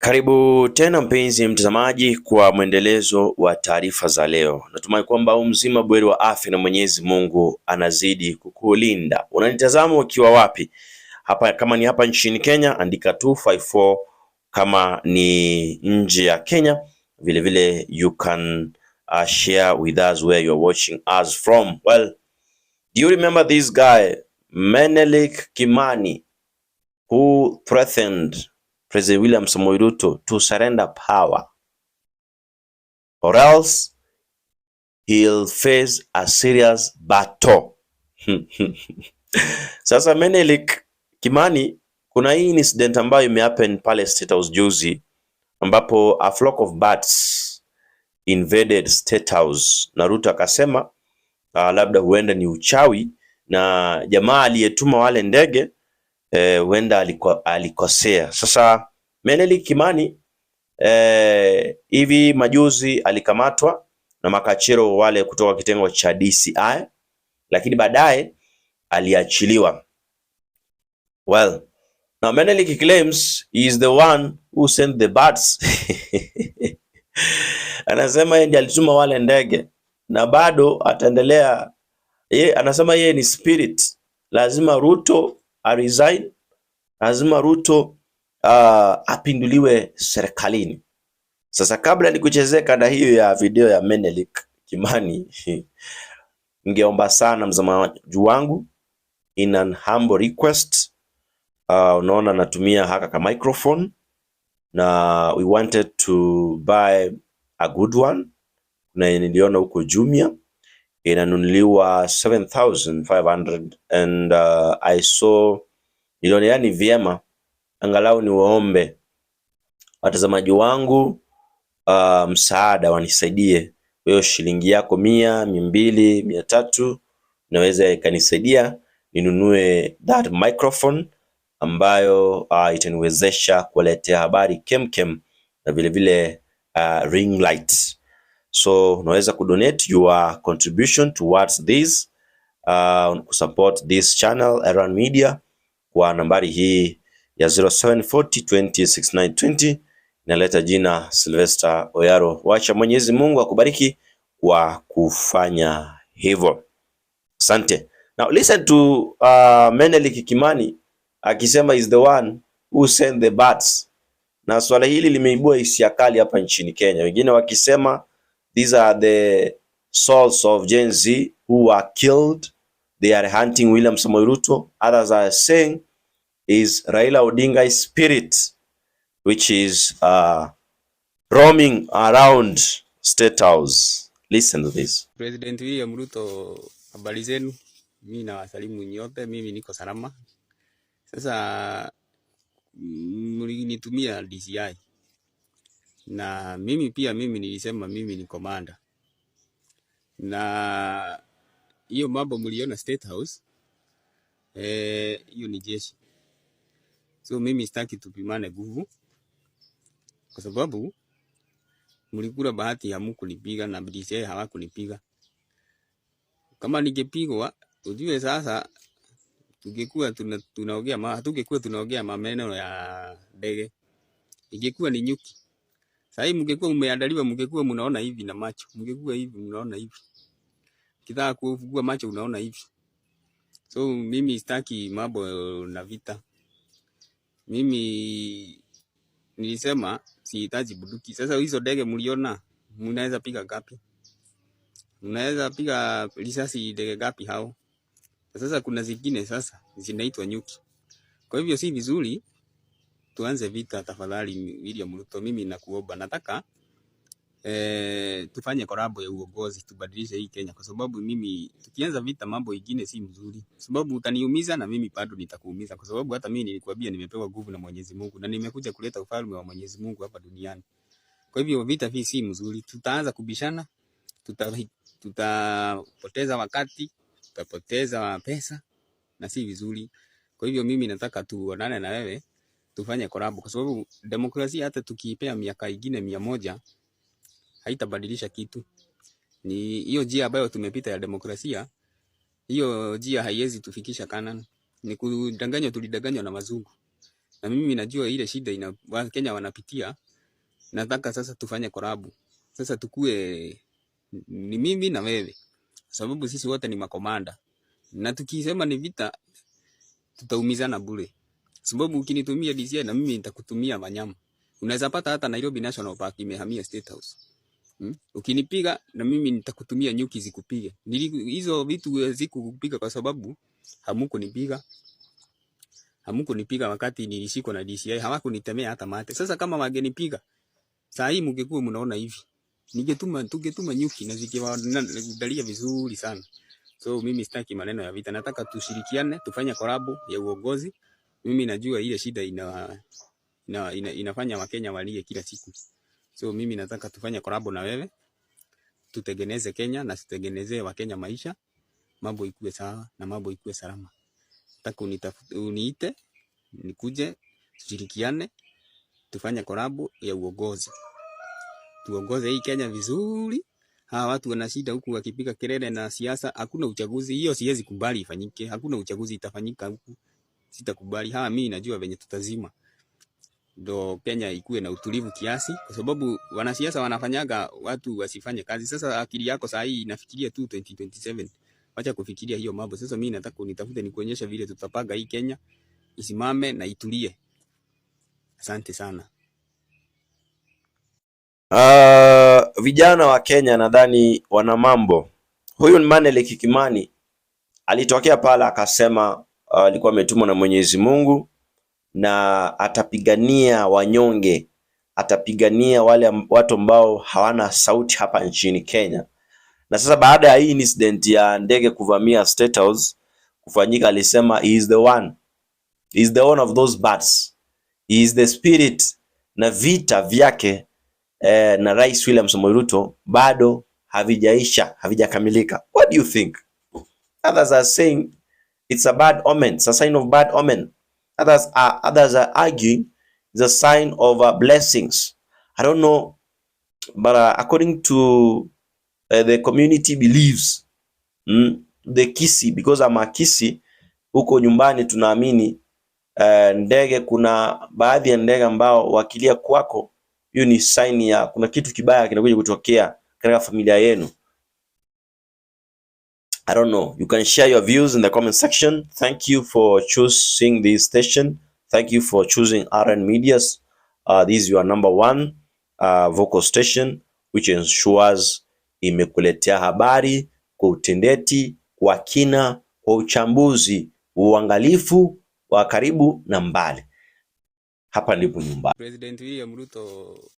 Karibu tena mpenzi mtazamaji kwa mwendelezo wa taarifa za leo. Natumai kwamba mzima bweri wa afya na Mwenyezi Mungu anazidi kukulinda. Unanitazama ukiwa wapi? Kama ni hapa nchini Kenya andika 254, kama ni nje ya Kenya vile you can share with us where you're watching us from. Well, do you remember this guy Menelik Kimani who threatened President William Samoei Ruto to surrender power, or else he'll face a serious battle. Sasa Menelik Kimani, kuna hii incident ambayo imehappen pale State House juzi, ambapo a flock of bats invaded State House na Ruto akasema labda huenda ni uchawi na jamaa aliyetuma wale ndege huenda alikosea. Sasa Menelik Kimani hivi majuzi alikamatwa na makachero wale kutoka kitengo cha DCI, lakini baadaye aliachiliwa. Well, now Menelik claims he is the one who sent the bats. Anasema yeye ndiye alituma wale ndege na bado ataendelea. Anasema yeye ni spirit, lazima Ruto resign, lazima Ruto apinduliwe serikalini. Sasa kabla nikuchezee kanda hiyo ya video ya Menelik Kimani, ningeomba sana mtazamaji wangu, in an humble request, unaona natumia haka ka microphone na we wanted to buy a good one, na niliona huko Jumia inanunuliwa 7,500 and I saw niliona yani vyema angalau ni waombe watazamaji wangu msaada, wanisaidie. Wewe shilingi yako 100, 200, 300 naweza ikanisaidia ninunue that microphone ambayo itaniwezesha kuletea habari kemkem na vile ring light. So unaweza kudonate your contribution towards this kusupport this channel Erran Media kwa nambari hii ya 0740206920. Inaleta jina Sylvester Oyaro. Wacha Mwenyezi Mungu akubariki kwa kufanya hivyo. Asante. Now listen to Menelik Kimani akisema is the one who sent the bats. Na swala hili limeibua hisia kali hapa nchini Kenya. Wengine wakisema these are the souls of Gen Z who are killed. They are hunting William Samoei Ruto. Others are saying is Raila Odinga's spirit which is roaming around State House. Listen to this. President William Ruto, habari zenu? Mimi nawasalimu nyote, mimi niko salama. Sasa mlinitumia DCI. Na mimi nilisema mimi ni commander. Na hiyo mambo mliona State House, hiyo ni jeshi. So mimi sitaki tupimane nguvu, kwa sababu mlikula bahati ya kunipiga na DCI hawakunipiga. Kama ningepigwa, ujue sasa tungekuwa tunaongea maneno ya ndege. Ingekuwa ni nyuki. Sasa mngekuwa mmeandaliwa, mngekuwa mnaona hivi na macho. Mngekuwa hivi mnaona hivi. Kitaka kufungua macho unaona hivi. So mimi sitaki mambo na vita. Mimi nilisema sihitaji bunduki. Sasa hizo ndege mliona, mnaweza piga ngapi? Mnaweza piga risasi ndege ngapi hao? Sasa kuna zingine sasa zinaitwa nyuki. Kwa hivyo si vizuri tuanze vita tafadhali William Ruto, mimi nakuomba. Nataka tufanye collab ya uongozi, tubadilishe hii Kenya, kwa sababu mimi tukianza vita mambo mengine si mzuri. Kwa sababu utaniumiza na mimi bado nitakuumiza, kwa sababu hata mimi nilikwambia nimepewa nguvu na Mwenyezi Mungu na nimekuja kuleta ufalme wa Mwenyezi Mungu hapa duniani. Kwa hivyo vita hii si mzuri. Tutaanza kubishana, tutapoteza wakati, tutapoteza pesa na si vizuri. Kwa hivyo mimi nataka tuonane na wewe, tufanye collab, kwa sababu demokrasia hata tukiipea miaka ingine 100 haitabadilisha kitu. Ni hiyo njia ambayo tumepita ya demokrasia, hiyo njia haiwezi tufikisha Kanani. Ni kudanganywa, tulidanganywa na wazungu. na mimi najua ile shida Kenya wanapitia. Nataka sasa tufanye collab. Sasa tukue ni mimi na wewe, sababu sisi wote ni makomanda, na tukisema ni vita tutaumizana bure, sababu ukinitumia DCI na mimi nitakutumia wanyama. Unaweza pata hata Nairobi National Park imehamia State House. Ukinipiga na mimi nitakutumia nyuki zikupige. Hizo vitu zikukupiga kwa sababu hamukunipiga wakati nilishikwa na DCI, hawakunitemea hata mate. Sasa kama wangenipiga saa hii mngekuwa mnaona hivi, tungetuma nyuki na zikiwaandalia vizuri sana. So mimi sitaki maneno ya vita, nataka tushirikiane, tufanye collab ya uongozi. Mimi najua ile shida inafanya Wakenya walie kila siku. So mimi nataka tufanye collab na wewe, tutengeneze Kenya na tutengenezee Wakenya maisha, mambo ikuwe sawa na mambo ikuwe salama. Nataka uniite, nikuje, tushirikiane, tufanye collab ya uongozi. Tuongoze hii Kenya vizuri. Hawa watu wana shida huku wakipiga kelele na siasa, hakuna uchaguzi. Hiyo siwezi kubali ifanyike. Hakuna uchaguzi itafanyika huku. Sitakubali. Mimi najua venye tutazima. Ndo Kenya ikuwe na utulivu kiasi, kwa sababu wanasiasa wanafanyaga watu wasifanye kazi. Sasa akili yako saa hii inafikiria tu 2027. Acha kufikiria hiyo mambo. Sasa mimi nataka unitafute nikuonyesha vile tutapanga hii Kenya isimame na itulie. Asante sana. Vijana wa Kenya nadhani wana mambo. Huyu ni Manelik Kimani alitokea pala akasema alikuwa ametumwa na Mwenyezi Mungu na atapigania wanyonge, atapigania wale watu ambao hawana sauti hapa nchini Kenya. Na sasa baada ya hii incident ya ndege kuvamia State House kufanyika, alisema he is the one. He is the one of those birds. He is the spirit. Na vita vyake na Rais William Samoei Ruto bado havijaisha, havijakamilika. What do you think? Others are saying it's a bad omen, it's a sign of bad omen. Others are arguing it's a sign of blessings. I don't know, but according to the community beliefs, the Kisii, because I'm a Kisii, huko nyumbani tunaamini ndege, kuna baadhi ya ndege ambao wakilia kwako, hiyo ni sign ya kuna kitu kibaya kinakuja kutokea katika familia yenu. I don't know. You can share your views in the comment section. Thank you for choosing this station. Thank you for choosing RN Medias. This is your number one vocal station which ensures imekuletea habari kwa utendeti, kwa kina, kwa uchambuzi, uangalifu wa karibu na mbali. Hapa ndipo nyumbani. President William Ruto